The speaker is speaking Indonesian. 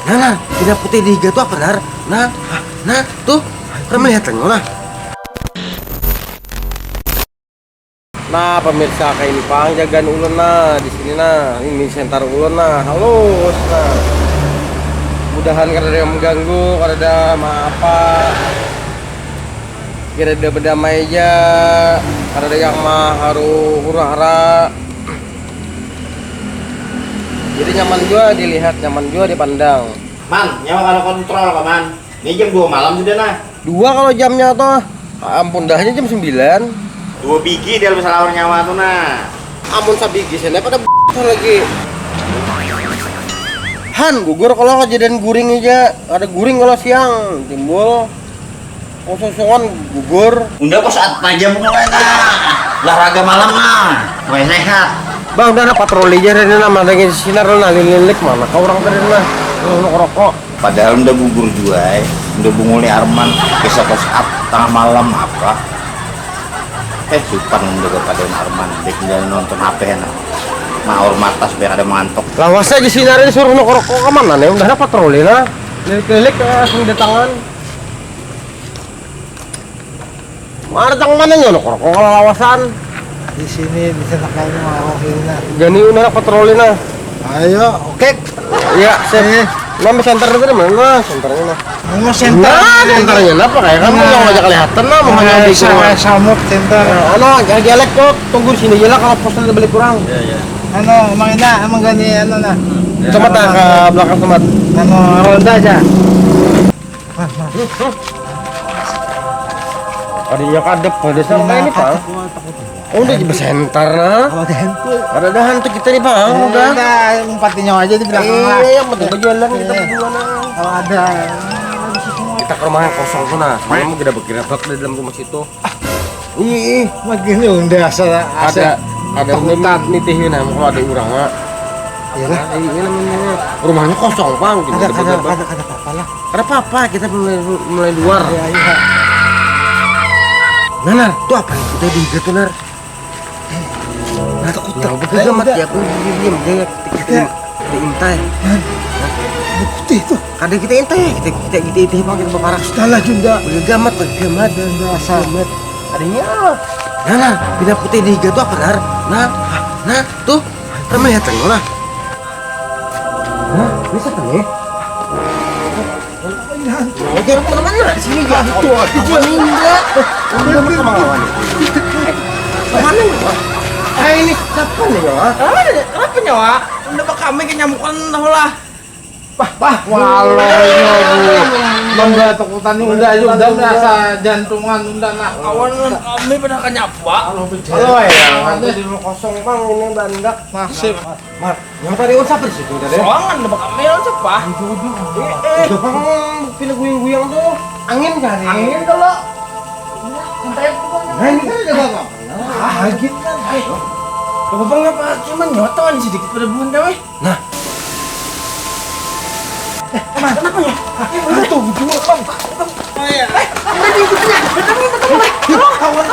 Nah, tidak putih di higa tuh apa benar? Nah, tuh, pernah melihat lah. Nah, pemirsa kayak ini pang jagaan ulun nah di sini nah. Ini sentar ulun nah. Halo, nah. Mudahan kada ada yang mengganggu, kada ada apa. Kira ada berdamai aja. Kada ada yang haru hura-hara. Jadi nyaman juga dilihat, nyaman juga dipandang. Man, nyawa kalau kontrol kok man. Ini jam 2 malam sudah nah. 2 kalau jamnya toh. Ampun dahnya jam 9. 2 biji dia lebih salah nyawa tuh nah. Amun sabigi sana pada lagi. Han, gugur kalau kejadian guring aja. Ada guring kalau siang timbul. Kosongan gugur. Udah kok saat pajam mulai nah. Olahraga malam nah. Supaya sehat. Bang, udah ada patroli aja dari nama lagi sinar lah lilik mana kau orang tadi lah. Rokok. Padahal udah gugur juga udah bunguli Arman besok saat tengah malam apa. Supan udah kepada Arman. Dia nonton HP nah. Maur matas biar ada mantok. Lawas aja sinar ini suruh rokok ke mana nih? Udah ada patroli lah. Lilik langsung di tangan. Mana tangan mana nya rokok kalau lawasan? Di sini di sana kayaknya mau nah. Gani udah patroli nah. Ayo, oke. Iya, saya nama center itu mana? Centernya nah. Mau center. Nah, centernya apa kayak kamu yang ngajak kelihatan nah, mau hanya di samut center. Ano, gelek kok, tunggu di sini aja lah kalau posnya balik kurang. Iya. Ano, emang gani ano na. Tempat ke belakang tempat. Ano, ronda aja. Adinya kadep pada sama ini, Pak. Oh, udah di center nah. Kalau ada hantu. Ada hantu kita nih, Pak. Udah. Umpatin nyawa aja di belakang lah. Iya, yang penting berjalan kita berdua nah. Kalau ada Kita ke rumah yang kosong tuh nah. Semalam kita bergerak di dalam rumah situ. Ih, begini udah ada hutan nitihin nah kalau ada orang mah. Iyalah. Ini namanya rumahnya kosong, Bang. Ada apa-apa lah. Ada apa-apa, kita mulai luar. Iya. Nah, tuh apa yang kita dihiga nar? Nah, takut betul amat ya, aku diam dia kita intai. Putih tuh. Kadang kita intai, kita intai Bang, kita berparak. Salah juga. Bergamat dan rasa amat. Adanya. Nah, bina putih dihiga tuh apa nar? Nah, tuh. Pernah melihat lah. Nah, bisa kan ya? Oh, jangan kemana-mana, di sini ya. Itu enggak. Udah berkemauan. Kemana nih, Pak? Ini siapa nih, Pak? Kenapa nyawa? Udah pak kami kenyamukan lah. Wah, Bangga takutan udah merasa jantungan udah nak. Kawan kami pada kenyapa. Halo ya, Ada di rumah kosong, Bang. Ini bandak. Nasib. Mat, yang tadi siapa di situ tadi? Soangan udah pak kami siapa? Udah Bang, pilih guyang-guyang tuh. Angin kan? Angin kalau Nah, ini kan ada Bang. gitu kan. Coba bang apa cuman nyotawan sedikit pada bulan dah weh. Nah, Kenapa ya? Itu berdua bang. oh iya. Tadi kawan